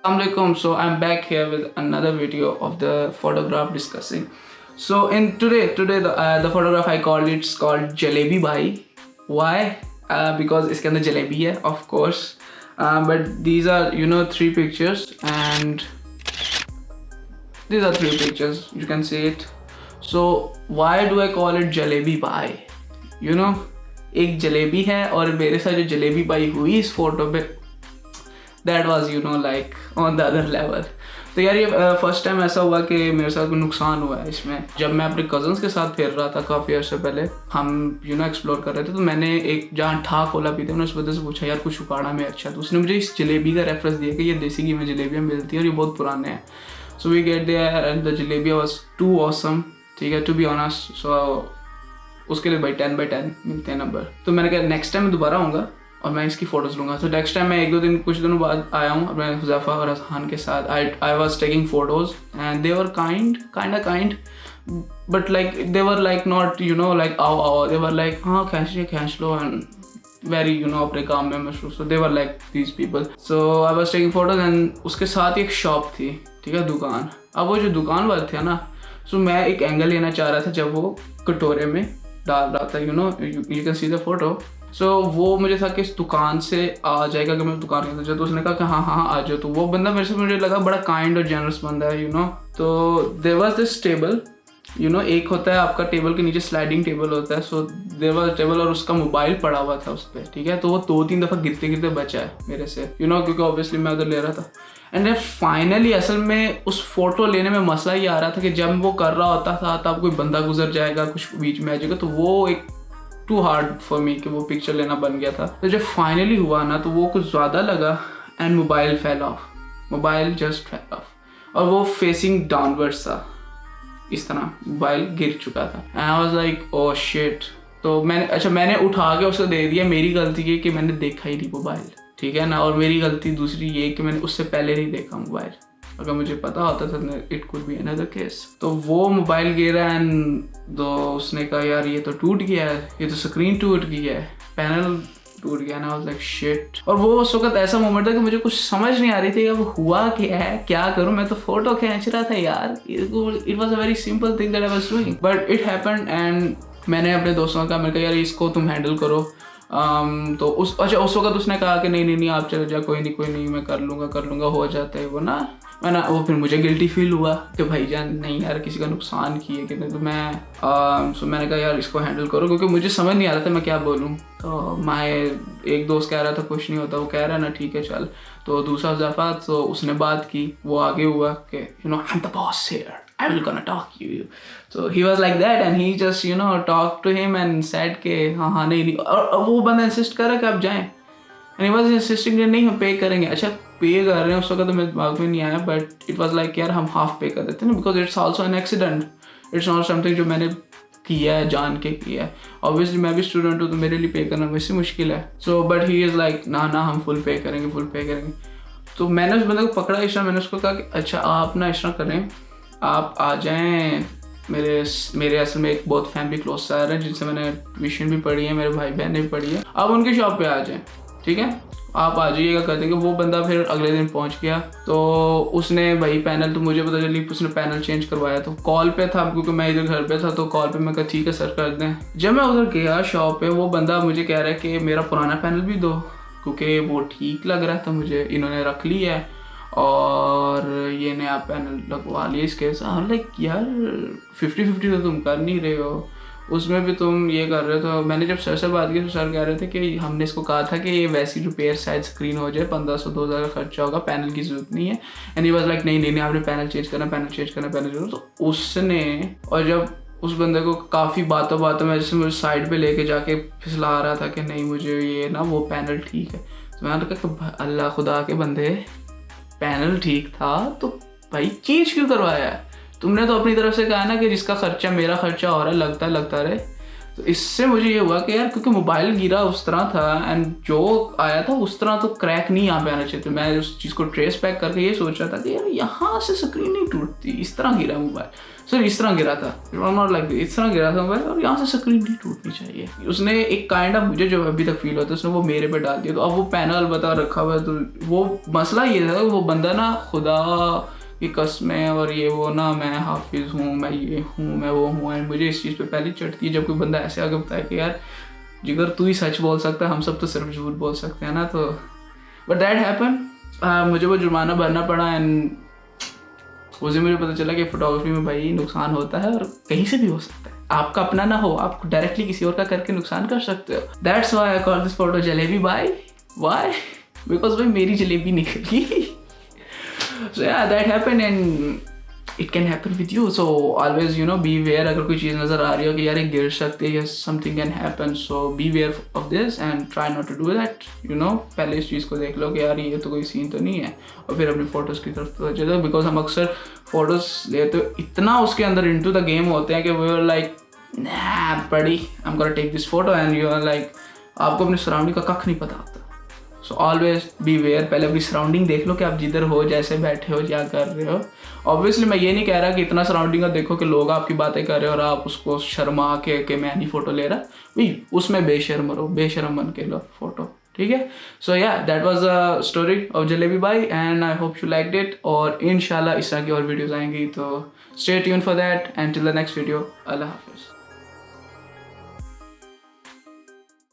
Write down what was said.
Assalamualaikum. So I'm back here with another video of the photograph discussing. So in today the photograph I called it's called Jalebi Bhai. Why? Because इसके अंदर जलेबी है, of course. But these are three pictures and these are three pictures. You can see it. So why do I call it Jalebi Bhai? एक जलेबी है और मेरे साथ जो jalebi by हुई इस फोटो पे that was like on the other level. तो यार ये फर्स्ट टाइम ऐसा हुआ कि मेरे साथ कोई नुकसान हुआ है इसमें. जब मैं अपने कजन्स के साथ फिर रहा था काफ़ी अर्से पहले, हम एक्सप्लोर कर रहे थे, तो मैंने एक जहाँ ठा खोला पी थे उन्होंने उस वजह से पूछा यार कुछ उकाड़ा में अच्छा, तो उसने मुझे इस जलेबी का रेफरेंस दिया कि ये देसी घी में जलेबियाँ मिलती हैं और ये बहुत पुराने हैं. So we get there and the जलेबिया वाज टू ऑसम. ठीक है, टू बी ऑनेस्ट. सो उसके लिए भाई 10/10 मिलते हैं नंबर. तो मैंने कहा नेक्स्ट टाइम मैं दोबारा आऊँगा और मैं इसकी फ़ोटोज़ लूँगा. तो नेक्स्ट टाइम मैं कुछ दिनों बाद आया हूँ अपने हुज़ैफ़ा और हसन के साथ. आई was taking photos and they were kind but like they were like not like आओ दे वर लाइक हाँ खींच लो एंड वेरी अपने काम में मशरूफ. So they were like these people. So I was taking photos and उसके साथ ही एक शॉप थी. ठीक है, दुकान. अब वो जो दुकान वाले थे ना, सो मैं एक एंगल लेना चाह रहा था जब वो कटोरे में डाल रहा था. You can see the photo. So वो मुझे था कि इस दुकान से आ जाएगा कि मैं दुकान के अंदर जाऊँ. तो उसने कहा कि हाँ आ जाओ. तो वो बंदा मुझे लगा बड़ा काइंड और जेनरस बंदा है. तो देयर वाज दिस टेबल. एक होता है आपका टेबल के नीचे स्लाइडिंग टेबल होता है. सो देयर वाज टेबल और उसका मोबाइल पड़ा हुआ था उस पर. ठीक है, तो वो 2-3 दफ़ा गिरते बचा है मेरे से क्योंकि ऑब्वियसली मैं उधर ले रहा था. एंड फाइनली असल में उस फोटो लेने में मसला ये आ रहा था कि जब वो कर रहा होता था तब कोई बंदा गुजर जाएगा, कुछ बीच में आ जाएगा, तो वो एक टू हार्ड फॉर मी कि वो पिक्चर लेना बन गया था. तो जब फाइनली हुआ ना तो वो कुछ ज़्यादा लगा and mobile fell off. Mobile just fell off और वो फेसिंग डाउनवर्ड्स था. इस तरह मोबाइल गिर चुका था. And I was like oh shit. तो मैंने उठा के उसको दे दिया. मेरी गलती ये कि मैंने देखा ही नहीं मोबाइल. ठीक है ना. और मेरी गलती दूसरी ये कि मैंने उससे पहले नहीं देखा मोबाइल. अगर मुझे पता होता था it could be another case. तो वो मोबाइल गिरा एंड तो उसने कहा यार ये तो टूट गया है, ये तो स्क्रीन टूट गया है, पैनल टूट गया ना. I was like shit. और वो उस वक्त ऐसा मोमेंट था कि मुझे कुछ समझ नहीं आ रही थी अब हुआ क्या है, क्या करूं. मैं तो फोटो खींच रहा था यार. It was a very simple thing that I was doing but it happened. And मैंने अपने दोस्तों का मैंने कहा यार इसको तुम हैंडल करो. तो उस वक्त उसने कहा कि नहीं आप चले जाओ, कोई नहीं मैं कर लूँगा हो जाता है वो ना. वो फिर मुझे गिल्टी फील हुआ कि भाईजान नहीं यार किसी का नुकसान किए कि नहीं. तो मैंने कहा यार इसको हैंडल करो क्योंकि मुझे समझ नहीं आ रहा था मैं क्या बोलूँ. तो एक दोस्त कह रहा था कुछ नहीं होता, वो कह रहा है ना ठीक है चल. तो दूसरा हुज़ैफ़ा तो उसने बात की, वो आगे हुआ कि I'm the boss here, I will gonna talk you. So he was like that and he just talked to him and said कि हाँ नहीं. और वो बंदा इंसिस्ट कर रहा है कि आप जाएं. And he was insisting कि नहीं हम पे करेंगे. अच्छा पे कर रहे हैं उस वक्त तो मेरे दिमाग में नहीं आया बट इट वाज लाइक यार हम हाफ पे कर देते हैं ना because it's also an accident. It's not something जो मैंने किया है जान के किया है. ऑब्वियसली मैं भी स्टूडेंट हूँ तो मेरे लिए पे करना वैसे मुश्किल है. So but he is like ना हम फुल पे करेंगे. तो मैंने उस बंदे को पकड़ा. इस तरह मैंने उसको कहा कि अच्छा आप ना इस तरह करें, आप आ जाएँ. मेरे असल में एक बहुत फैमिली क्लोज सर है जिनसे मैंने ट्यूशन भी पढ़ी है, मेरे भाई बहन ने भी पढ़ी है. आप उनकी शॉप पे आ जाएँ. ठीक है, आप आ जाइएगा कर देंगे. वो बंदा फिर अगले दिन पहुंच गया. तो उसने भाई पैनल, तो मुझे पता चली उसने पैनल चेंज करवाया. तो कॉल पे था क्योंकि मैं इधर घर पे था. तो कॉल पे मैं कहा ठीक है सर कर दें. जब मैं उधर गया शॉप पे वो बंदा मुझे कह रहा है कि मेरा पुराना पैनल भी दो क्योंकि वो ठीक लग रहा था मुझे. इन्होंने रख लिया है और ये नया पैनल लगवा लिया इसके साथ. लाइक यार 50-50 तो तुम कर नहीं रहे हो, उसमें भी तुम ये कर रहे हो. तो मैंने जब सर से बात की तो सर कह रहे थे कि हमने इसको कहा था कि ये वैसी रिपेयर शायद स्क्रीन हो जाए, 1500-2000 का खर्चा होगा, पैनल की जरूरत नहीं है. एंड ही वाज लाइक नहीं आपने पैनल चेंज करना. तो उसने, और जब उस बंदे को काफ़ी बातों में जैसे मुझे साइड पे लेके जाके फिसला रहा था कि नहीं मुझे ये ना वो पैनल ठीक है. तो मैंने कहा अल्लाह खुदा के बंदे पैनल ठीक था तो भाई चेंज क्यों करवाया है. तुमने तो अपनी तरफ से कहा ना कि जिसका खर्चा मेरा खर्चा हो रहा है लगता रहे. तो इससे मुझे ये हुआ कि यार क्योंकि मोबाइल गिरा उस तरह था एंड जो आया था उस तरह तो क्रैक नहीं यहाँ पे आना चाहिए. तो मैं उस चीज़ को ट्रेस बैक करके ये सोच रहा था कि यार यहाँ से स्क्रीन नहीं टूटती, इस तरह गिरा मोबाइल. सर इस तरह गिरा था, नॉट लाइक इस तरह गिरा था मोबाइल, और यहाँ से स्क्रीन नहीं टूटनी चाहिए। उसने एक काइंड ऑफ, मुझे जो अभी तक फील होता है, उसने वो मेरे पे डाल दिया। तो अब वो पैनल बता रखा हुआ है, तो वो मसला ये था, वो बंदा ना खुदा की कसमें और ये वो ना, मैं हाफिज़ हूँ, मैं ये हूँ, मैं वो हूँ, एंड मुझे इस चीज़ पे पहले चढ़ती है जब कोई बंदा ऐसे आगे बताए कि यार जिगर तू ही सच बोल सकता है, हम सब तो सिर्फ झूठ बोल सकते हैं ना। तो बट दैट हैपन, मुझे वो जुर्माना भरना पड़ा। एंड उसे मुझे पता चला कि फोटोग्राफी में भाई नुकसान होता है, और कहीं से भी हो सकता है, आपका अपना ना हो, आप डायरेक्टली किसी और का करके नुकसान कर सकते हो। That's why I call this photo jalebi भाई। व्हाई? बिकॉज भाई मेरी जलेबी निकल गई। So yeah, that happened and it can happen with you. So always, you know, be aware. अगर कोई चीज़ नज़र आ रही हो कि यार ये गिर सकती है, yes, something can happen. So be aware of this and try not to do that. You know, पहले इस चीज़ को देख लो कि यार ये तो कोई सीन तो नहीं है, और फिर अपनी फोटोज़ की तरफ तो चलो। बिकॉज हम अक्सर फोटोज़ लेते हो इतना उसके अंदर into the game होते हैं कि we are like, nah buddy, I'm gonna take this photo, and you are like, आपको अपनी सराउंडिंग का कख नहीं पता होता। So always be aware. पहले अपनी सराउंडिंग देख लो कि आप जिधर हो, जैसे बैठे हो, क्या कर रहे हो। ऑब्वियसली मैं ये नहीं कह रहा कि इतना सराउंडिंग का देखो कि लोग आपकी बातें कर रहे हो और आप उसको शर्मा के मैं नहीं फ़ोटो ले रहा, भाई उसमें बेशर्म रहो, बेशर्म बन के लो फोटो, ठीक है। So yeah that was a story of Jalebi Bhai, and I hope you liked it. और इंशाल्लाह इस तरह की और वीडियोज़ आएंगी, तो stay tune for that, and till the next video, अल्लाह हाफिज़।